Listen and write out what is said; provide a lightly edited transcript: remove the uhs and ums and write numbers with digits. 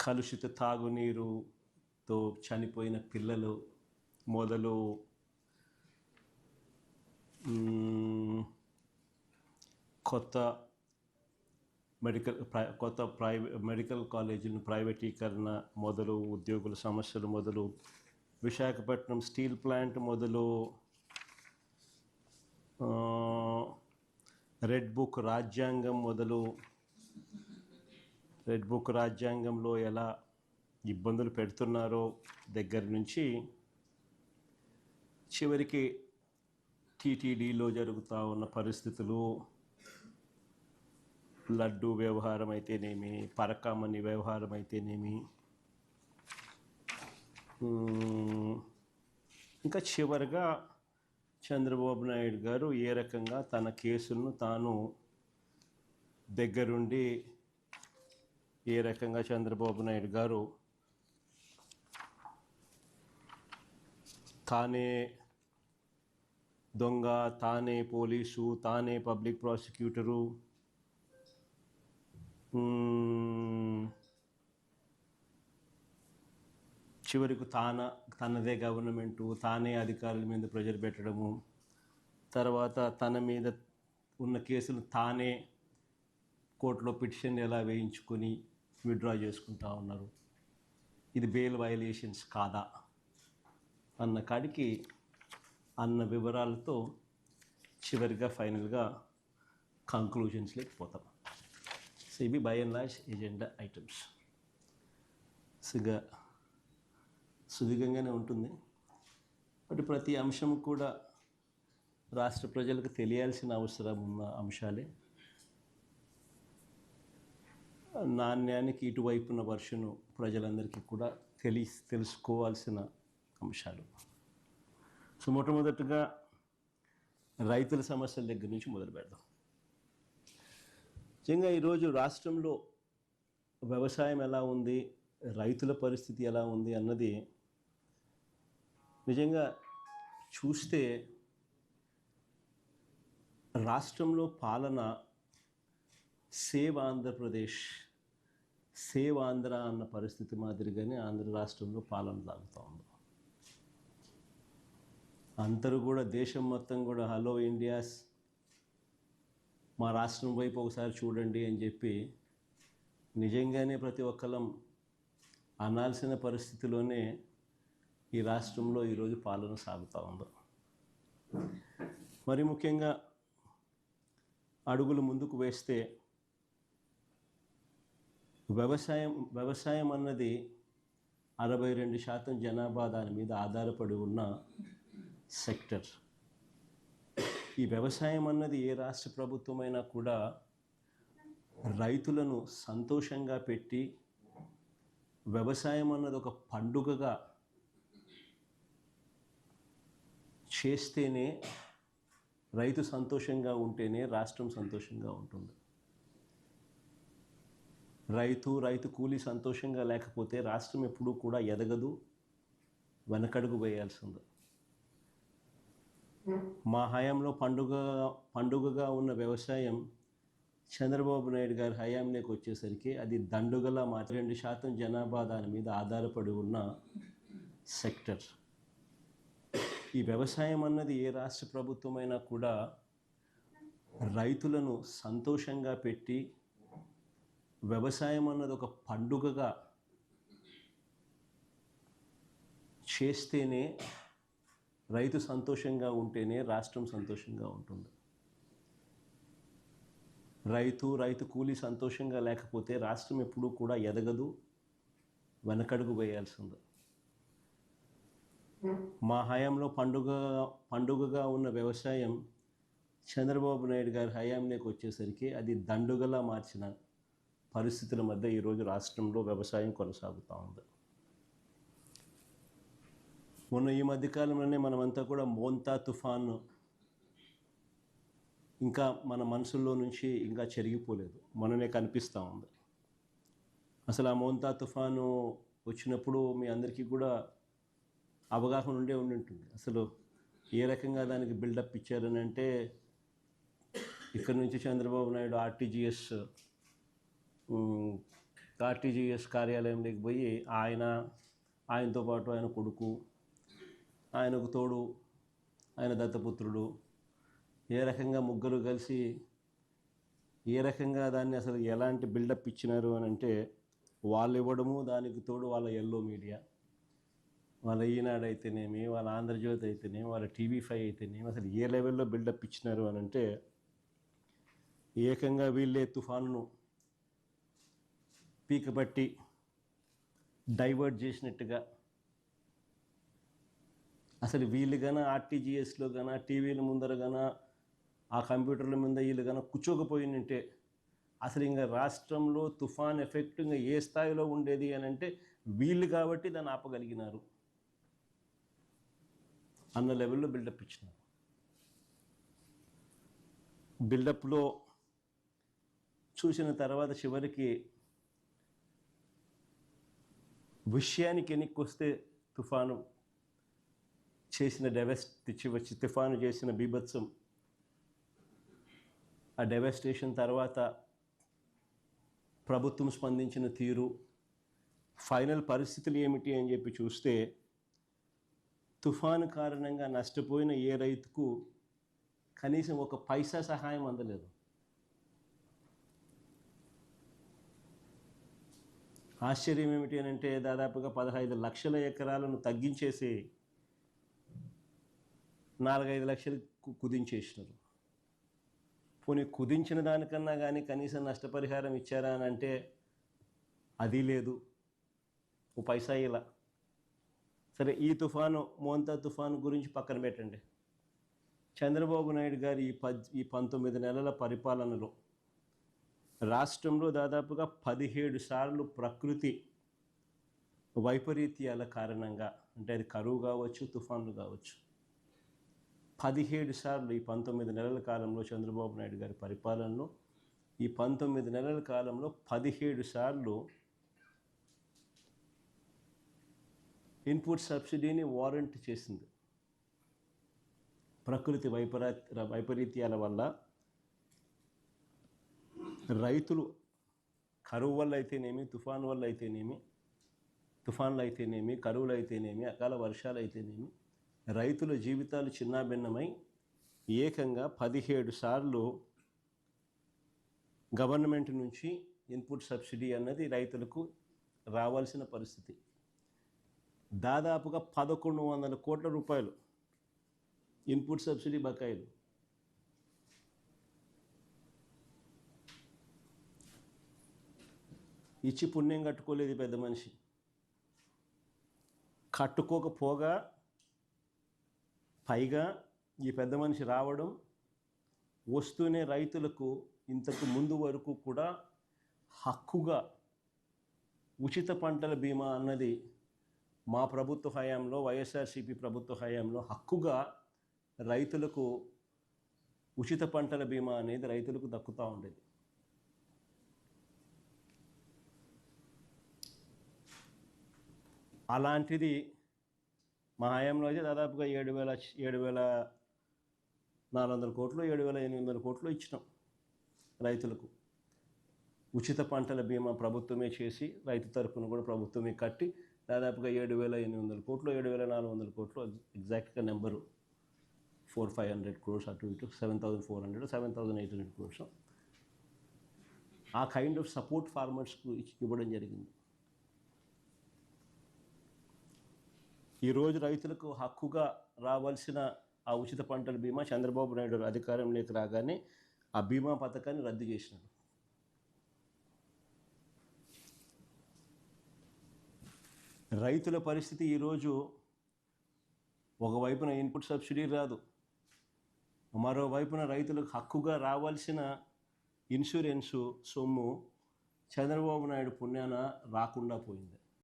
కలుషిత తాగునీరుతో చనిపోయిన పిల్లలు మొదలు కొత్త మెడికల్ కాలేజీలను ప్రైవేటీకరణ మొదలు, ఉద్యోగుల సమస్యలు మొదలు, విశాఖపట్నం స్టీల్ ప్లాంట్ మొదలు, రెడ్ బుక్ రాజ్యాంగం మొదలు, రెడ్ బుక్ రాజ్యాంగంలో ఎలా ఇబ్బందులు పెడుతున్నారో దగ్గర నుంచి చివరికి టీటీడీలో జరుగుతూ ఉన్న పరిస్థితులు, లడ్డు వ్యవహారం అయితేనేమి, పరకామణి వ్యవహారం అయితేనేమి, ఇంకా చివరిగా చంద్రబాబు నాయుడు గారు ఏ రకంగా తన కేసులను తాను దగ్గరుండి ఏ రకంగా చంద్రబాబు నాయుడు గారు తానే దొంగ, తానే పోలీసు, తానే పబ్లిక్ ప్రాసిక్యూటరు, చివరికి తనదే గవర్నమెంటు, తానే అధికారుల మీద ప్రెజర్ పెట్టడము, తర్వాత తన మీద ఉన్న కేసులు తానే కోర్టులో పిటిషన్ ఎలా వేయించుకొని విత్డ్రా చేసుకుంటా ఉన్నారు. ఇది బెయిల్ వయలేషన్స్ కాదా అన్న కాడికి అన్న వివరాలతో చివరిగా ఫైనల్గా కంక్లూజన్స్లోకి పోతాం. సో ఇవి by and large agenda items. సుదీర్ఘంగానే ఉంటుంది, బట్ ప్రతి అంశం కూడా రాష్ట్ర ప్రజలకు తెలియాల్సిన అవసరం ఉన్న అంశాలే. నాణ్యానికి ఇటువైపున్న వర్షను ప్రజలందరికీ కూడా తెలుసుకోవాల్సిన అంశాలు. సో మొట్టమొదటిగా రైతుల సమస్యల దగ్గర నుంచి మొదలు పెడదాం. నిజంగా ఈరోజు రాష్ట్రంలో వ్యవసాయం ఎలా ఉంది, రైతుల పరిస్థితి ఎలా ఉంది అన్నది నిజంగా చూస్తే రాష్ట్రంలో పాలన సేవ్ ఆంధ్రప్రదేశ్, సేవ్ ఆంధ్ర అన్న పరిస్థితి మాదిరిగానే ఆంధ్ర రాష్ట్రంలో పాలన సాగుతూ ఉంది. అందరూ కూడా దేశం మొత్తం కూడా హలో ఇండియాస్, మా రాష్ట్రం వైపు ఒకసారి చూడండి అని చెప్పి నిజంగానే ప్రతి ఒక్కరం అనాల్సిన పరిస్థితిలోనే ఈ రాష్ట్రంలో ఈరోజు పాలన సాగుతూ ఉంది. మరి ముఖ్యంగా అడుగులు ముందుకు వేస్తే వ్యవసాయం అన్నది 62% జనాభా దాని మీద ఆధారపడి ఉన్న సెక్టర్. ఈ వ్యవసాయం అన్నది ఏ రాష్ట్ర ప్రభుత్వమైనా కూడా రైతులను సంతోషంగా పెట్టి, వ్యవసాయం అన్నది ఒక పండుగగా చేస్తేనే, రైతు సంతోషంగా ఉంటేనే రాష్ట్రం సంతోషంగా ఉంటుంది. రైతు కూలీ సంతోషంగా లేకపోతే రాష్ట్రం ఎప్పుడూ కూడా ఎదగదు, వెనకడుగు వేయాల్సింది. మా హయాంలో పండుగగా ఉన్న వ్యవసాయం చంద్రబాబు నాయుడు గారి హయాంలోకి వచ్చేసరికి అది దండుగలా 2% జనాభా దాని మీద ఆధారపడి ఉన్న సెక్టర్. ఈ వ్యవసాయం అన్నది ఏ రాష్ట్ర ప్రభుత్వమైనా కూడా రైతులను సంతోషంగా పెట్టి, వ్యవసాయం అన్నది ఒక పండుగగా చేస్తేనే, రైతు సంతోషంగా ఉంటేనే రాష్ట్రం సంతోషంగా ఉంటుంది. రైతు కూలీ సంతోషంగా లేకపోతే రాష్ట్రం ఎప్పుడూ కూడా ఎదగదు, వెనకడుగు వేయాల్సింది. మా హయాంలో పండుగగా ఉన్న వ్యవసాయం చంద్రబాబు నాయుడు గారి హయాంలోకి వచ్చేసరికి అది దండుగలా మార్చిన పరిస్థితుల మధ్య ఈరోజు రాష్ట్రంలో వ్యవసాయం కొనసాగుతూ ఉంది. మొన్న ఈ మధ్యకాలంలోనే మనమంతా కూడా మోంతా తుఫాను ఇంకా మన మనసుల్లో నుంచి ఇంకా చెరిగిపోలేదు, మననే కనిపిస్తూ ఉంది. అసలు ఆ మోంతా తుఫాను వచ్చినప్పుడు మీ అందరికీ కూడా అవగాహన ఉండి ఉంటుంది. అసలు ఏ రకంగా దానికి బిల్డప్ ఇచ్చారని అంటే, ఇక్కడ నుంచి చంద్రబాబు నాయుడు ఆర్టీజీఎస్ ఆర్టీజీఎస్ కార్యాలయంలోకి పోయి ఆయనతో పాటు ఆయన కొడుకు, ఆయనకు తోడు ఆయన దత్తపుత్రుడు, ఏ రకంగా ముగ్గురు కలిసి ఏ రకంగా దాన్ని అసలు ఎలాంటి బిల్డప్ ఇచ్చినారు అని అంటే, వాళ్ళు ఇవ్వడము, దానికి తోడు వాళ్ళ ఎల్లో మీడియా, వాళ్ళ ఈనాడు అయితేనేమి, వాళ్ళ ఆంధ్రజ్యోతి అయితేనేమి, వాళ్ళ TV5 అయితేనేమి, అసలు ఏ లెవెల్లో బిల్డప్ ఇచ్చినారు అని అంటే, ఏకంగా వీళ్ళే తుఫానును పీకబట్టి డైవర్ట్ చేసినట్టుగా, అసలు వీళ్ళు గాన ఆర్టీజీఎస్లో గాన టీవీల ముందర గాన ఆ కంప్యూటర్ల మీద వీళ్ళు గాన కూర్చోకపోయినంటే అసలు ఇంకా రాష్ట్రంలో తుఫాన్ ఎఫెక్ట్ ఇంకా ఏ స్థాయిలో ఉండేది అని అంటే, వీళ్ళు కాబట్టి దాన్ని ఆపగలిగినారు అన్న లెవెల్లో బిల్డప్ ఇచ్చినారు. బిల్డప్లో చూసిన తర్వాత చివరికి విషయానికి ఎన్నికొస్తే వస్తే తుఫాను చేసిన తుఫాను చేసిన బీభత్సం, ఆ డెవస్టేషన్ తర్వాత ప్రభుత్వం స్పందించిన తీరు, ఫైనల్ పరిస్థితులు ఏమిటి అని చెప్పి చూస్తే, తుఫాను కారణంగా నష్టపోయిన ఏ రైతుకు కనీసం ఒక పైసా సహాయం అందలేదు. ఆశ్చర్యం ఏమిటి అని అంటే, దాదాపుగా 15 లక్షల ఎకరాలను తగ్గించేసి 4-5 లక్షలు కుదించేసినారు. పోనీ కుదించిన దానికన్నా కానీ కనీసం నష్టపరిహారం ఇచ్చారా అని అంటే అది లేదు, ఓ పైసా ఇలా. సరే, ఈ తుఫాను మోంతా తుఫాను గురించి పక్కన పెట్టండి. చంద్రబాబు నాయుడు గారి ఈ 19 నెలల పరిపాలనలో రాష్ట్రంలో దాదాపుగా 17 సార్లు ప్రకృతి వైపరీత్యాల కారణంగా, అంటే అది కరువు కావచ్చు, తుఫాన్లు కావచ్చు, 17 సార్లు ఈ 19 నెలల కాలంలో చంద్రబాబు నాయుడు గారి పరిపాలనలో ఈ 19 నెలల కాలంలో 17 సార్లు ఇన్పుట్ సబ్సిడీని వారంట్ చేసింది. ప్రకృతి వైపరీత్యాల వల్ల రైతులు కరువు వల్ల అయితేనేమి, తుఫాన్లు అయితేనేమి, కరువులు అయితేనేమి, అకాల వర్షాలు అయితేనేమి, రైతుల జీవితాలు చిన్నాభిన్నమై ఏకంగా 17 సార్లు గవర్నమెంట్ నుంచి ఇన్పుట్ సబ్సిడీ అన్నది రైతులకు రావాల్సిన పరిస్థితి. దాదాపుగా 1100 కోట్ల రూపాయలు ఇన్పుట్ సబ్సిడీ బకాయిలు. ఇచ్చి పుణ్యం కట్టుకోలేదు పెద్ద మనిషి. కట్టుకోకపోగా పైగా ఈ పెద్ద మనిషి రావడం, వస్తూనే రైతులకు ఇంతకు ముందు వరకు కూడా హక్కుగా ఉచిత పంటల బీమా అన్నది మా ప్రభుత్వ హయాంలో, వైఎస్ఆర్సీపీ ప్రభుత్వ హయాంలో హక్కుగా రైతులకు ఉచిత పంటల బీమా అనేది రైతులకు దక్కుతూ ఉండేది. అలాంటిది మా హయాంలో అయితే దాదాపుగా 7,400 కోట్లు, 7,800 కోట్లు ఇచ్చినాం రైతులకు. ఉచిత పంటల బీమా ప్రభుత్వమే చేసి, రైతు తరఫున కూడా ప్రభుత్వమే కట్టి, దాదాపుగా 7,800 కోట్లు, 7,400 కోట్లు, ఎగ్జాక్ట్గా నెంబరు 400-500 crores అటు ఇటు, 7,400, 7,800 crores ఆ కైండ్ ఆఫ్ సపోర్ట్ ఫార్మర్స్కు ఇవ్వడం జరిగింది. ఈరోజు రైతులకు హక్కుగా రావాల్సిన ఆ ఉచిత పంటల బీమా చంద్రబాబు నాయుడు అధికారంలోకి రాగానే ఆ బీమా పథకాన్ని రద్దు చేసినాడు. రైతుల పరిస్థితి ఈరోజు ఒకవైపున ఇన్పుట్ సబ్సిడీ రాదు, మరోవైపున రైతులకు హక్కుగా రావాల్సిన ఇన్సూరెన్సు సొమ్ము చంద్రబాబు నాయుడు పుణ్యాన రాకుండా పోయింది.